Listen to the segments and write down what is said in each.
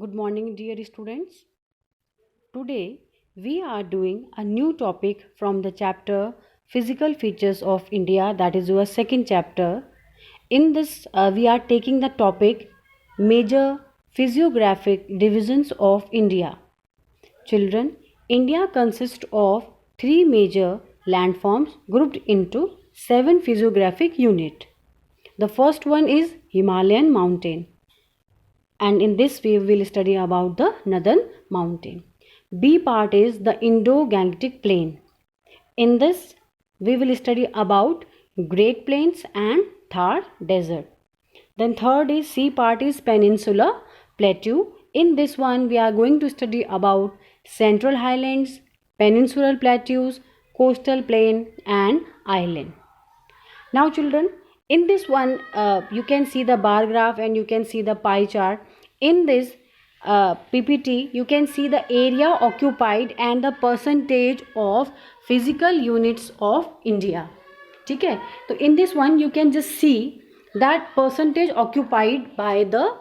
Good morning, dear students. Today we are doing a new topic from the chapter Physical Features of India, that is your second chapter. In this, we are taking the topic Major Physiographic Divisions of India. Children, India consists of three major landforms grouped into seven physiographic units. The first one is Himalayan mountain, and in this we will study about the northern mountain. B part is the Indo-Gangetic plain. In this we will study about Great Plains and Thar desert. Then third is C part is Peninsula Plateau. In this one we are going to study about Central Highlands, Peninsular Plateaus, Coastal Plain and Island. Now children, in this one you can see the bar graph and you can see the pie chart. In this PPT you can see the area occupied and the percentage of physical units of India. ठीक है, तो in this one you can just see that percentage occupied by the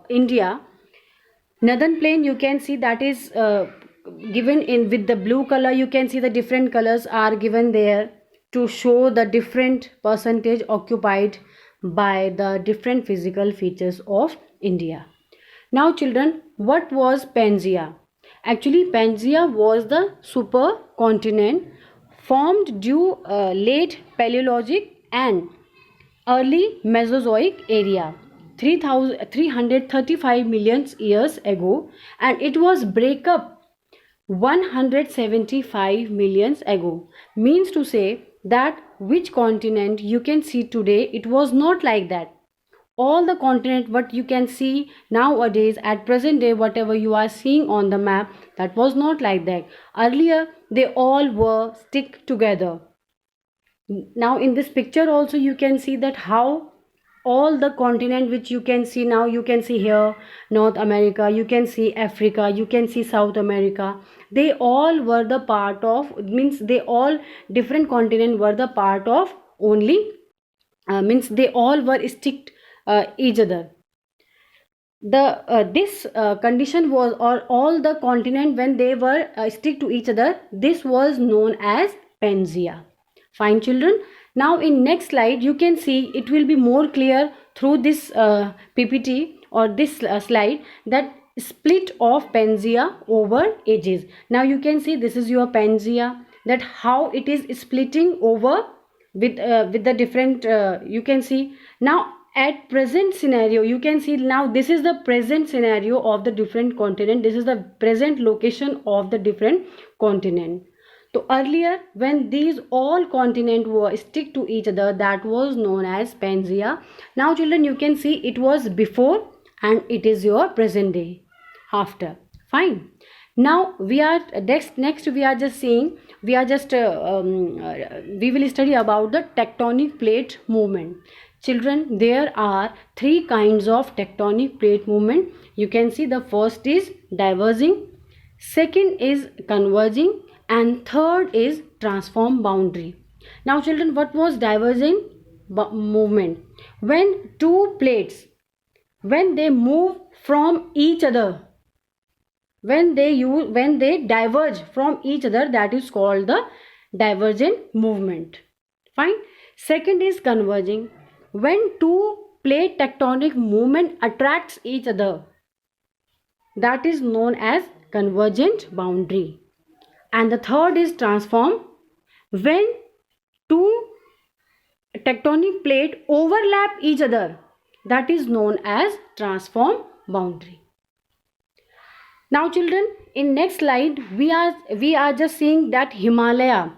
India. Northern plain you can see that is given in with the blue color. You can see the different colors are given there to show the different percentage occupied by the different physical features of India. Now children, what was Pangaea? Actually Pangaea was the supercontinent formed due late Paleolithic and early Mesozoic area 335 million years ago, and it was break up 175 million ago. Means to say that which continent you can see today, it was not like that. All the continent what you can see nowadays at present day, whatever you are seeing on the map, that was not like that. Earlier they all were stick together. Now in this picture also you can see that how all the continent which you can see now, you can see here North America, you can see Africa, you can see South America, they all were the part of, means they all different continent were the part of only means they all were stick each other. The this condition was, or all the continent when they were stick to each other, this was known as Pangaea. Fine children. Now in next slide you can see, it will be more clear through this PPT or this slide, that split of Pangaea over ages. Now you can see this is your Pangaea, that how it is splitting over with the different you can see. Now at present scenario you can see, now this is the present scenario of the different continent, this is the present location of the different continent. So earlier when these all continents were stick to each other, that was known as Pangaea. Now children you can see it was before and it is your present day after. Fine. Now we are next we are just seeing, we are just we will study about the tectonic plate movement. Children, there are three kinds of tectonic plate movement. You can see the first is diverging, second is converging, and third is transform boundary. Now children, what was diverging movement? When two plates, when they move from each other, when they diverge from each other, that is called the divergent movement. Fine. Second is converging. When two plate tectonic movement attracts each other, that is known as convergent boundary. And the third is transform. When two tectonic plate overlap each other, that is known as transform boundary. Now children, in next slide we are just seeing that Himalaya,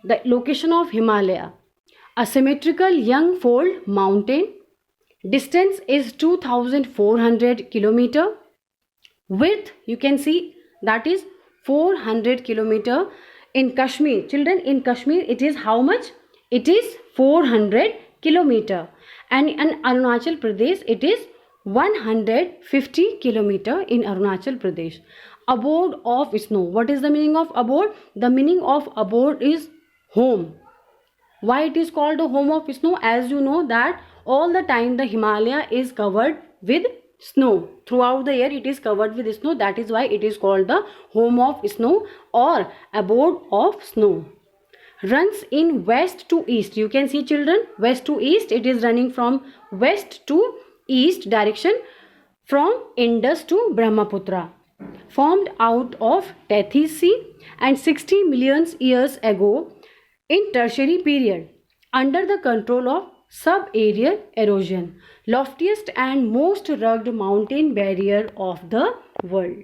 the location of Himalaya, a symmetrical young fold mountain. Distance is 2400 kilometer. Width you can see that is 400 kilometer. In Kashmir, children, in Kashmir it is how much? It is 400 kilometer. And in Arunachal Pradesh it is 150 kilometer in Arunachal Pradesh. Abode of snow. What is the meaning of abode? The meaning of abode is home. Why it is called the home of snow? As you know that all the time the Himalaya is covered with snow. Throughout the year it is covered with snow. That is why it is called the home of snow or abode of snow. Runs in west to east. You can see children, west to east. It is running from west to east direction, from Indus to Brahmaputra. Formed out of Tethys Sea and 60 million years ago in tertiary period, under the control of subaerial erosion, loftiest and most rugged mountain barrier of the world.